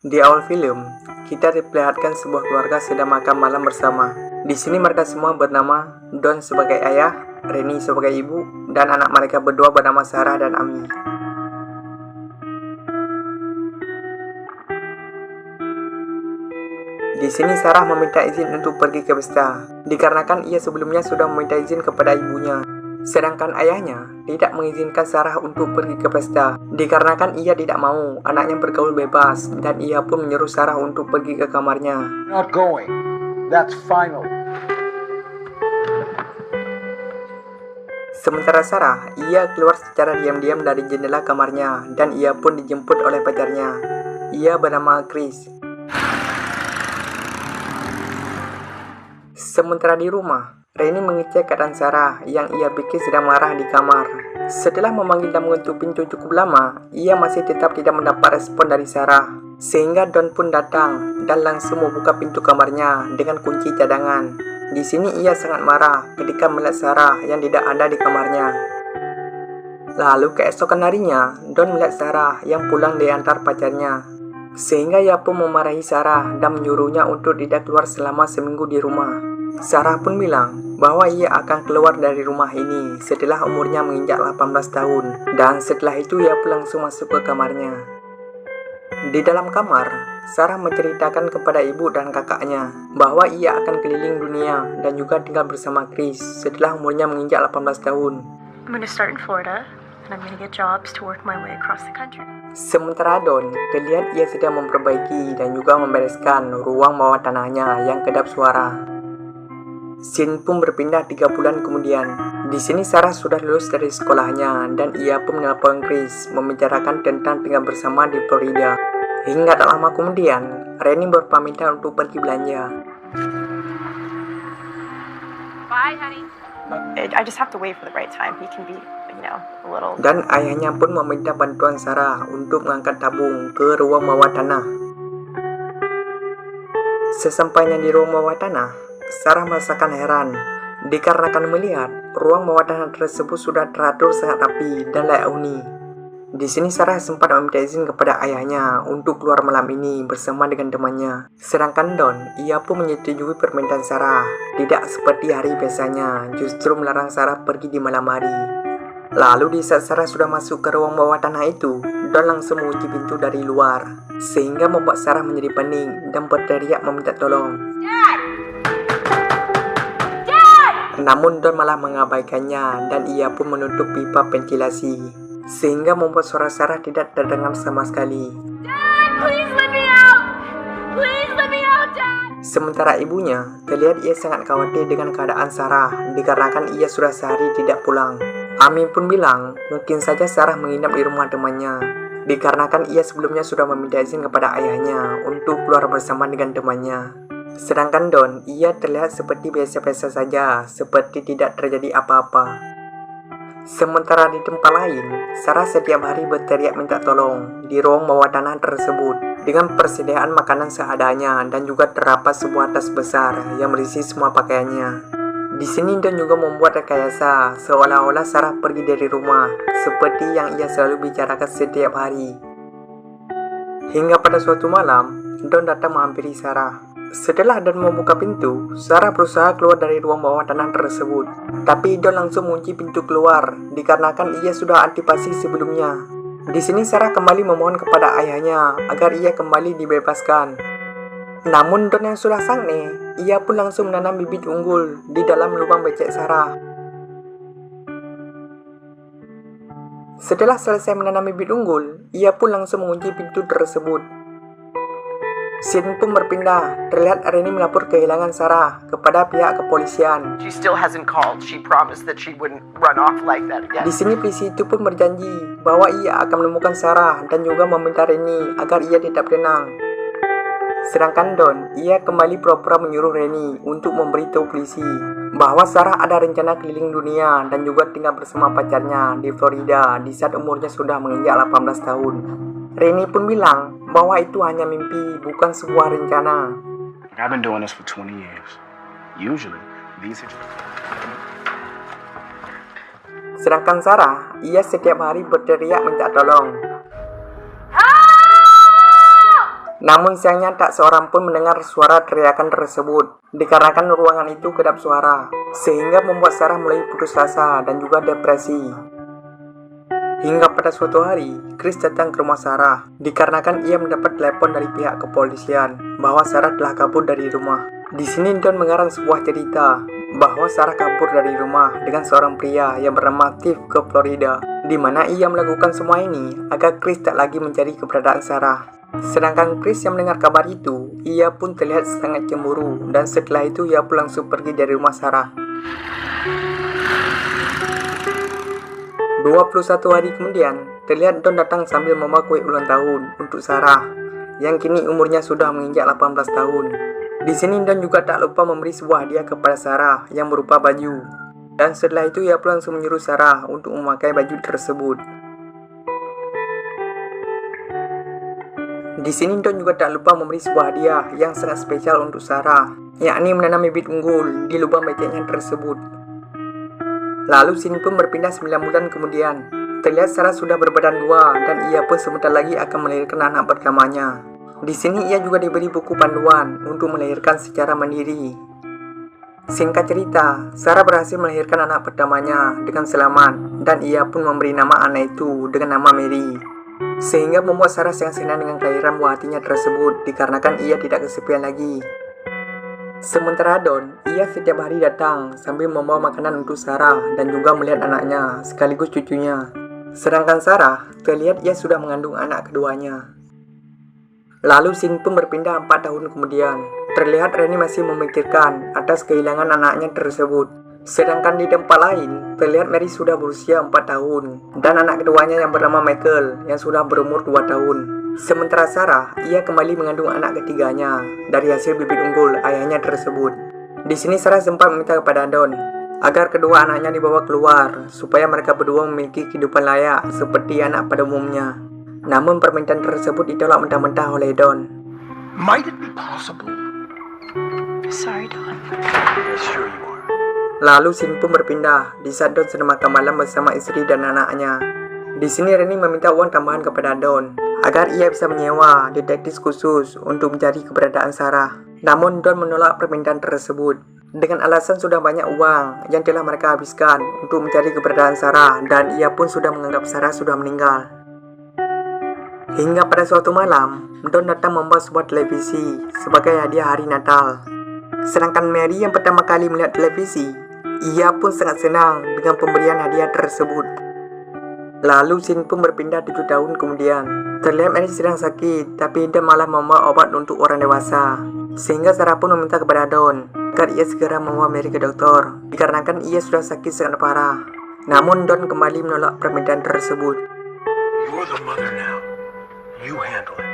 Di awal film, kita diperlihatkan sebuah keluarga sedang makan malam bersama. Di sini mereka semua bernama Don sebagai ayah, Reni sebagai ibu, dan anak mereka berdua bernama Sarah dan Amy. Di sini Sarah meminta izin untuk pergi ke pesta, dikarenakan ia sebelumnya sudah meminta izin kepada ibunya. Sedangkan ayahnya tidak mengizinkan Sarah untuk pergi ke pesta, dikarenakan ia tidak mau anaknya bergaul bebas, dan ia pun menyuruh Sarah untuk pergi ke kamarnya. Not going. That's final. Sementara Sarah, ia keluar secara diam-diam dari jendela kamarnya, dan ia pun dijemput oleh pacarnya. Ia bernama Chris. Sementara di rumah, Reni mengecek keadaan Sarah yang ia pikir sedang marah di kamar. Setelah memanggil dan mengetuk pintu cukup lama, ia masih tetap tidak mendapat respon dari Sarah. Sehingga Don pun datang dan langsung membuka pintu kamarnya dengan kunci cadangan. Di sini ia sangat marah ketika melihat Sarah yang tidak ada di kamarnya. Lalu keesokan harinya, Don melihat Sarah yang pulang diantar pacarnya. Sehingga ia pun memarahi Sarah dan menyuruhnya untuk tidak keluar selama seminggu di rumah. Sarah pun bilang bahwa ia akan keluar dari rumah ini setelah umurnya menginjak 18 tahun, dan setelah itu ia pun langsung masuk ke kamarnya. Di dalam kamar, Sarah menceritakan kepada ibu dan kakaknya bahwa ia akan keliling dunia dan juga tinggal bersama Chris setelah umurnya menginjak 18 tahun. I'm gonna start in Florida, and I'm gonna get jobs to work my way across the country. Sementara Don terlihat ia sedang memperbaiki dan juga membereskan ruang bawah tanahnya yang kedap suara. Scene pun berpindah 3 bulan kemudian. Di sini Sarah sudah lulus dari sekolahnya dan ia pun menelpon Chris membicarakan tentang tinggal bersama di Florida. Hingga tak lama kemudian, Reni berpamitan untuk pergi belanja. Bye, honey. I just have to wait for the right time. He can be, a little. Dan ayahnya pun meminta bantuan Sarah untuk mengangkat tabung ke ruang bawah tanah. Sesampainya di ruang bawah tanah, Sarah merasakan heran dikarenakan melihat ruang bawah tanah tersebut sudah teratur sangat rapi dan layak huni. Di sini Sarah sempat meminta izin kepada ayahnya untuk keluar malam ini bersama dengan temannya. Sedangkan Don, ia pun menyetujui permintaan Sarah. Tidak seperti hari biasanya, justru melarang Sarah pergi di malam hari. Lalu di saat Sarah sudah masuk ke ruang bawah tanah itu, Don langsung mengunci pintu dari luar, sehingga membuat Sarah menjadi panik dan berteriak meminta tolong. Namun Don malah mengabaikannya dan ia pun menutup pipa ventilasi, sehingga membuat suara Sarah tidak terdengar sama sekali. Dad, please let me out! Please let me out, Dad! Sementara ibunya terlihat ia sangat khawatir dengan keadaan Sarah dikarenakan ia sudah sehari tidak pulang. Amy pun bilang mungkin saja Sarah menginap di rumah temannya, dikarenakan ia sebelumnya sudah meminta izin kepada ayahnya untuk keluar bersama dengan temannya. Sedangkan Don, ia terlihat seperti biasa-biasa saja, seperti tidak terjadi apa-apa. Sementara di tempat lain, Sarah setiap hari berteriak minta tolong di ruang bawah tanah tersebut dengan persediaan makanan seadanya dan juga terdapat sebuah tas besar yang berisi semua pakaiannya. Di sini Don juga membuat rekayasa seolah-olah Sarah pergi dari rumah, seperti yang ia selalu bicarakan setiap hari. Hingga pada suatu malam, Don datang menghampiri Sarah. Setelah Don membuka pintu, Sarah berusaha keluar dari ruang bawah tanah tersebut. Tapi Don langsung mengunci pintu keluar, dikarenakan ia sudah antipasi sebelumnya. Di sini Sarah kembali memohon kepada ayahnya agar ia kembali dibebaskan. Namun Don yang sudah sange, ia pun langsung menanam bibit unggul di dalam lubang becek Sarah. Setelah selesai menanam bibit unggul, ia pun langsung mengunci pintu tersebut. Scene pun berpindah, terlihat Reni melapor kehilangan Sarah kepada pihak kepolisian. She still hasn't called. She promised that she wouldn't run off like that again. Di sini polisi itu pun berjanji bahwa ia akan menemukan Sarah dan juga meminta Reni agar ia tetap tenang. Sedangkan Don, ia kembali pura-pura menyuruh Reni untuk memberitahu polisi bahwa Sarah ada rencana keliling dunia dan juga tinggal bersama pacarnya di Florida di saat umurnya sudah menginjak 18 tahun. Reni pun bilang bahwa itu hanya mimpi, bukan sebuah rencana. I've been doing this for 20 years. Usually, these situations. Sedangkan Sarah, ia setiap hari berteriak minta tolong. Namun sayangnya tak seorang pun mendengar suara teriakan tersebut, dikarenakan ruangan itu kedap suara, sehingga membuat Sarah mulai putus asa dan juga depresi. Hingga pada suatu hari, Chris datang ke rumah Sarah, dikarenakan ia mendapat telepon dari pihak kepolisian bahwa Sarah telah kabur dari rumah. Di sini Don mengarang sebuah cerita bahwa Sarah kabur dari rumah dengan seorang pria yang bernama Tiff ke Florida, di mana ia melakukan semua ini agar Chris tak lagi mencari keberadaan Sarah. Sedangkan Chris yang mendengar kabar itu, ia pun terlihat sangat cemburu dan setelah itu ia pun langsung pergi dari rumah Sarah. 21 hari kemudian, terlihat Don datang sambil membawa kue ulang tahun untuk Sarah, yang kini umurnya sudah menginjak 18 tahun. Di sini Don juga tak lupa memberi sebuah hadiah kepada Sarah yang berupa baju. Dan setelah itu ia pun langsung menyuruh Sarah untuk memakai baju tersebut. Di sini Don juga tak lupa memberi sebuah hadiah yang sangat spesial untuk Sarah, yakni menanam bibit unggul di lubang beceknya tersebut. Lalu scene pun berpindah 9 bulan kemudian. Terlihat Sarah sudah berbadan 2 dan ia pun sebentar lagi akan melahirkan anak pertamanya. Di sini ia juga diberi buku panduan untuk melahirkan secara mandiri. Singkat cerita, Sarah berhasil melahirkan anak pertamanya dengan selamat dan ia pun memberi nama anak itu dengan nama Mary. Sehingga membuat Sarah sangat senang dengan kelahiran buah hatinya tersebut dikarenakan ia tidak kesepian lagi. Sementara Don, ia setiap hari datang sambil membawa makanan untuk Sarah dan juga melihat anaknya sekaligus cucunya. Sedangkan Sarah, terlihat ia sudah mengandung anak keduanya. Lalu scene pun berpindah 4 tahun kemudian. Terlihat Rennie masih memikirkan atas kehilangan anaknya tersebut. Sedangkan di tempat lain, terlihat Mary sudah berusia 4 tahun dan anak keduanya yang bernama Michael yang sudah berumur 2 tahun. Sementara Sarah, ia kembali mengandung anak ketiganya dari hasil bibit unggul ayahnya tersebut. Di sini Sarah sempat meminta kepada Don agar kedua anaknya dibawa keluar supaya mereka berdua memiliki kehidupan layak seperti anak pada umumnya. Namun permintaan tersebut ditolak mentah-mentah oleh Don. Might it be possible? Sorry, Don. Yes, sure you are. Lalu scene pun berpindah di saat Don sedang makan malam bersama istri dan anaknya. Di sini Rennie meminta uang tambahan kepada Don agar ia bisa menyewa detektif khusus untuk mencari keberadaan Sarah. Namun Don menolak permintaan tersebut dengan alasan sudah banyak uang yang telah mereka habiskan untuk mencari keberadaan Sarah dan ia pun sudah menganggap Sarah sudah meninggal. Hingga pada suatu malam, Don datang membawa sebuah televisi sebagai hadiah hari Natal. Sedangkan Mary yang pertama kali melihat televisi, ia pun sangat senang dengan pemberian hadiah tersebut. Lalu scene pun berpindah 7 tahun kemudian. Terlihat Mary sedang sakit, tapi Don malah membawa obat untuk orang dewasa. Sehingga Sarah pun meminta kepada Don agar ia segera membawa Mary ke dokter, dikarenakan ia sudah sakit sangat parah. Namun Don kembali menolak permintaan tersebut. You're the mother now. You handle it.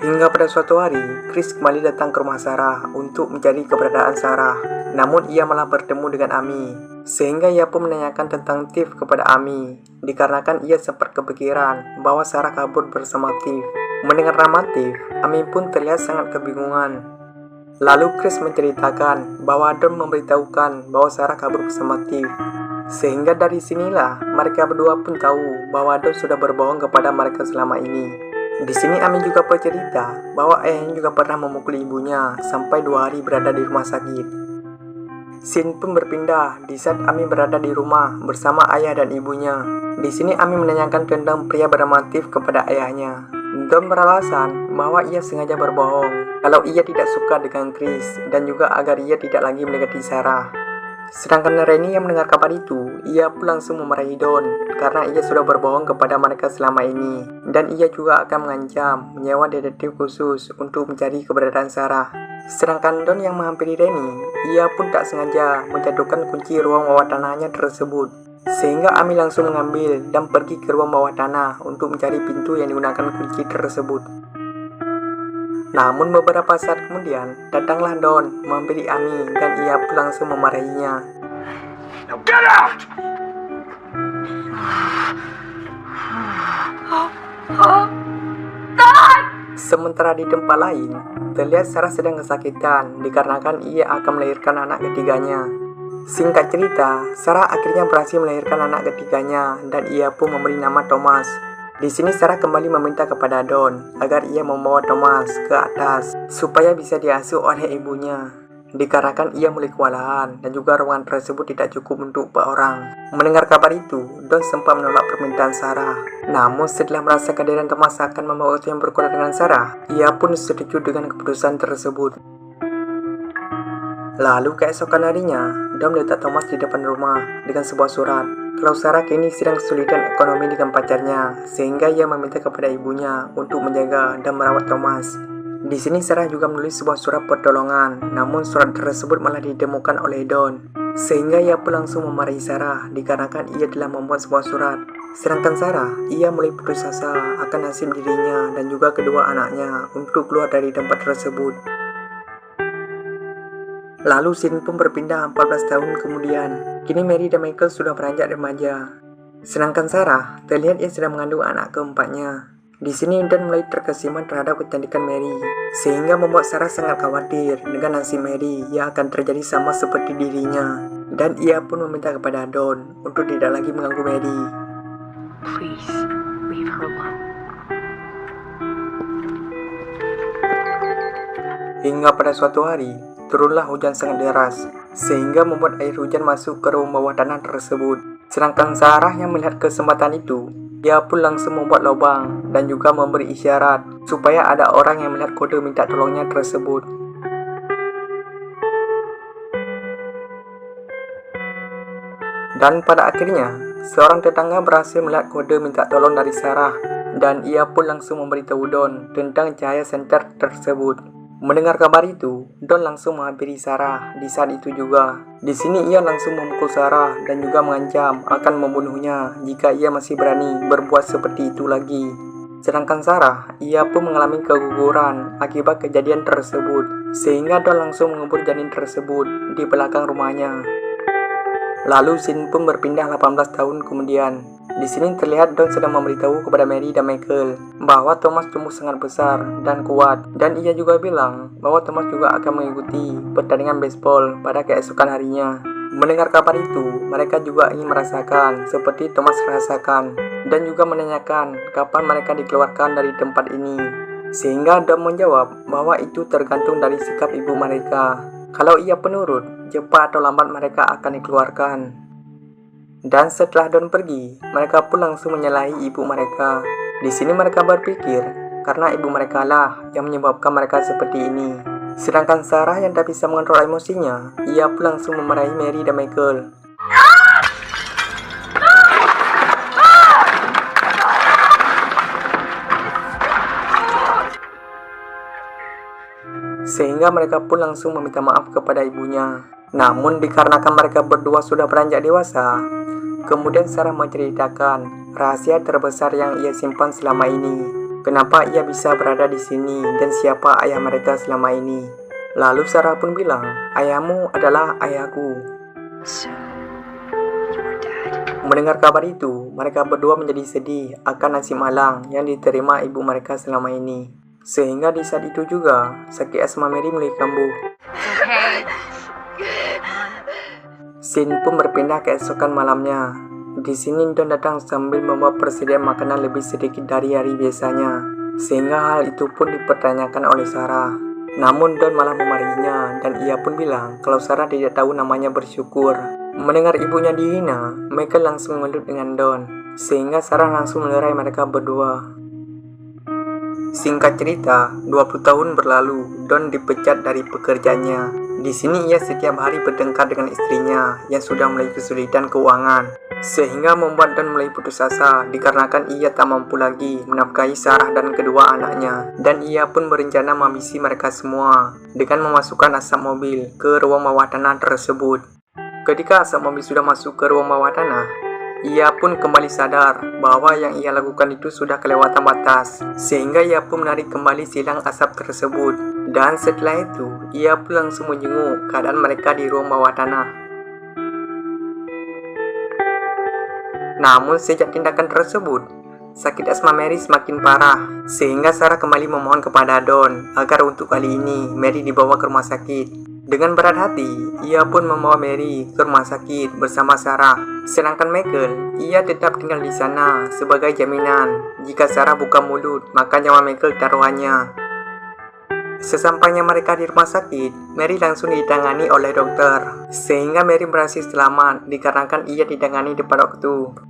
Hingga pada suatu hari, Chris kembali datang ke rumah Sarah untuk mencari keberadaan Sarah. Namun ia malah bertemu dengan Amy, sehingga ia pun menanyakan tentang Tiff kepada Amy, dikarenakan ia sempat kepikiran bahwa Sarah kabur bersama Tiff. Mendengar nama Tiff, Amy pun terlihat sangat kebingungan. Lalu Chris menceritakan bahwa Don memberitahukan bahwa Sarah kabur bersama Tiff. Sehingga dari sinilah mereka berdua pun tahu bahwa Don sudah berbohong kepada mereka selama ini. Di sini Amy juga bercerita bahwa ayahnya juga pernah memukul ibunya sampai 2 hari berada di rumah sakit. Scene pun berpindah di saat Amy berada di rumah bersama ayah dan ibunya. Di sini Amy menanyakan tentang pria bernama Tiff kepada ayahnya. Don beralasan bahwa ia sengaja berbohong kalau ia tidak suka dengan Chris dan juga agar ia tidak lagi mendekati Sarah. Sedangkan Rennie yang mendengar kabar itu, ia pun langsung memarahi Don karena ia sudah berbohong kepada mereka selama ini. Dan ia juga akan mengancam menyewa detektif khusus untuk mencari keberadaan Sarah. Sedangkan Don yang menghampiri Rennie, ia pun tak sengaja menjatuhkan kunci ruang bawah tanahnya tersebut. Sehingga Amy langsung mengambil dan pergi ke ruang bawah tanah untuk mencari pintu yang digunakan kunci tersebut. Namun beberapa saat kemudian, datanglah Don menghampiri Amy dan ia pun langsung memarahinya. Now get out! Sementara di tempat lain, terlihat Sarah sedang kesakitan dikarenakan ia akan melahirkan anak ketiganya. Singkat cerita, Sarah akhirnya berhasil melahirkan anak ketiganya dan ia pun memberi nama Thomas. Di sini Sarah kembali meminta kepada Don agar ia membawa Thomas ke atas supaya bisa diasuh oleh ibunya. Dikarenakan ia mulai kewalahan dan juga ruangan tersebut tidak cukup untuk 4 orang. Mendengar kabar itu, Don sempat menolak permintaan Sarah. Namun setelah merasa kehadiran Thomas akan membawa waktu yang berkurang dengan Sarah, ia pun setuju dengan keputusan tersebut. Lalu keesokan harinya, Don meletak Thomas di depan rumah dengan sebuah surat. Kalau Sarah kini sedang kesulitan ekonomi dengan pacarnya, sehingga ia meminta kepada ibunya untuk menjaga dan merawat Thomas. Di sini Sarah juga menulis sebuah surat pertolongan, namun surat tersebut malah ditemukan oleh Don, sehingga ia pun langsung memarahi Sarah dikarenakan ia telah membuat sebuah surat. Sedangkan Sarah, ia mulai putus asa akan nasib dirinya dan juga kedua anaknya untuk keluar dari tempat tersebut. Lalu scene pun berpindah 14 tahun kemudian. Kini Mary dan Michael sudah beranjak remaja. Sedangkan Sarah, terlihat ia sedang mengandung anak keempatnya. Di sini Don mulai terkesima terhadap kecantikan Mary, sehingga membuat Sarah sangat khawatir dengan nasib Mary yang akan terjadi sama seperti dirinya. Dan ia pun meminta kepada Don untuk tidak lagi mengganggu Mary. Please, leave her alone. Hingga pada suatu hari, turunlah hujan sangat deras, sehingga membuat air hujan masuk ke ruang bawah tanah tersebut. Sedangkan Sarah yang melihat kesempatan itu, ia pun langsung membuat lubang dan juga memberi isyarat supaya ada orang yang melihat kode minta tolongnya tersebut. Dan pada akhirnya, seorang tetangga berhasil melihat kode minta tolong dari Sarah, dan ia pun langsung memberitahu Don tentang cahaya senter tersebut. Mendengar kabar itu, Don langsung menghampiri Sarah di saat itu juga. Di sini ia langsung memukul Sarah dan juga mengancam akan membunuhnya jika ia masih berani berbuat seperti itu lagi. Sedangkan Sarah, ia pun mengalami keguguran akibat kejadian tersebut, sehingga Don langsung mengubur janin tersebut di belakang rumahnya. Lalu scene pun berpindah 18 tahun kemudian. Di sini terlihat Don sedang memberitahu kepada Mary dan Michael bahwa Thomas tumbuh sangat besar dan kuat, dan ia juga bilang bahwa Thomas juga akan mengikuti pertandingan baseball pada keesokan harinya. Mendengar kabar itu, mereka juga ingin merasakan seperti Thomas rasakan dan juga menanyakan kapan mereka dikeluarkan dari tempat ini. Sehingga Don menjawab bahwa itu tergantung dari sikap ibu mereka. Kalau ia penurut, cepat atau lambat mereka akan dikeluarkan. Dan setelah Don pergi, mereka pun langsung menyalahi ibu mereka. Di sini mereka berpikir, karena ibu mereka lah yang menyebabkan mereka seperti ini. Sedangkan Sarah yang tak bisa mengontrol emosinya, ia pun langsung memarahi Mary dan Michael. Sehingga mereka pun langsung meminta maaf kepada ibunya. Namun dikarenakan mereka berdua sudah beranjak dewasa, kemudian Sarah menceritakan rahasia terbesar yang ia simpan selama ini. Kenapa ia bisa berada di sini dan siapa ayah mereka selama ini. Lalu Sarah pun bilang, ayahmu adalah ayahku. So, your dad. Mendengar kabar itu, mereka berdua menjadi sedih akan nasib malang yang diterima ibu mereka selama ini. Sehingga di saat itu juga, sakit asma Mary mulai kambuh. Okay. Scene pun berpindah keesokan malamnya. Di sini Don datang sambil membawa persediaan makanan lebih sedikit dari hari biasanya, sehingga hal itu pun dipertanyakan oleh Sarah. Namun Don malah memarahinya dan ia pun bilang kalau Sarah tidak tahu namanya bersyukur. Mendengar ibunya dihina, Michael langsung mengelut dengan Don, sehingga Sarah langsung melerai mereka berdua. Singkat cerita, 20 tahun berlalu, Don dipecat dari pekerjaannya. Di sini ia setiap hari bertengkar dengan istrinya yang sudah mulai kesulitan keuangan, sehingga membuat Don mulai putus asa dikarenakan ia tak mampu lagi menafkahi Sarah dan kedua anaknya. Dan ia pun berencana menghabisi mereka semua dengan memasukkan asap mobil ke ruang bawah tanah tersebut. Ketika asap mobil sudah masuk ke ruang bawah tanah, ia pun kembali sadar bahwa yang ia lakukan itu sudah kelewatan batas, sehingga ia pun menarik kembali silang asap tersebut. Dan setelah itu, ia pun langsung menjenguk keadaan mereka di ruang bawah tanah. Namun sejak tindakan tersebut, sakit asma Mary semakin parah, sehingga Sarah kembali memohon kepada Don agar untuk kali ini Mary dibawa ke rumah sakit. Dengan berat hati, ia pun membawa Mary ke rumah sakit bersama Sarah. Sedangkan Michael, ia tetap tinggal di sana sebagai jaminan. Jika Sarah buka mulut, maka nyawa Michael taruhannya. Sesampainya mereka di rumah sakit, Mary langsung ditangani oleh dokter. Sehingga Mary berhasil selamat dikarenakan ia ditangani tepat waktu.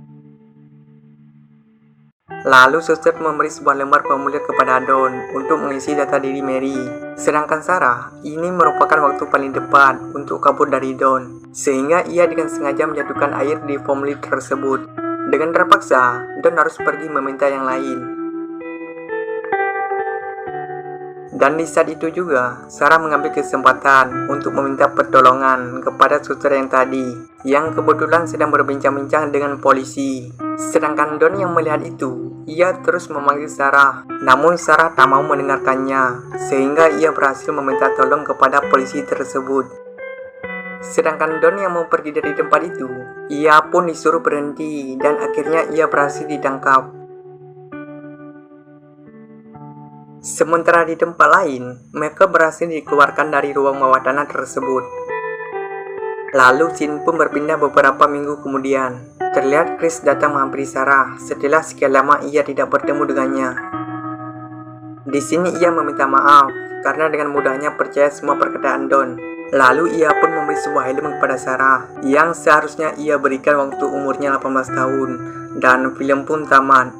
Lalu suster memberi sebuah lembar formulir kepada Don untuk mengisi data diri Mary. Sedangkan Sarah, ini merupakan waktu paling tepat untuk kabur dari Don. Sehingga ia dengan sengaja menjatuhkan air di formulir tersebut. Dengan terpaksa, Don harus pergi meminta yang lain. Dan di saat itu juga, Sarah mengambil kesempatan untuk meminta pertolongan kepada suster yang tadi, yang kebetulan sedang berbincang-bincang dengan polisi. Sedangkan Don yang melihat itu, ia terus memanggil Sarah. Namun Sarah tak mau mendengarkannya, sehingga ia berhasil meminta tolong kepada polisi tersebut. Sedangkan Don yang mau pergi dari tempat itu, ia pun disuruh berhenti dan akhirnya ia berhasil ditangkap. Sementara di tempat lain, mereka berhasil dikeluarkan dari ruang bawah tanah tersebut. Lalu scene pun berpindah beberapa minggu kemudian. Terlihat Chris datang menghampiri Sarah setelah sekian lama ia tidak bertemu dengannya. Di sini ia meminta maaf karena dengan mudahnya percaya semua perkataan Don. Lalu ia pun memberi sebuah helm kepada Sarah yang seharusnya ia berikan waktu umurnya 18 tahun. Dan film pun tamat.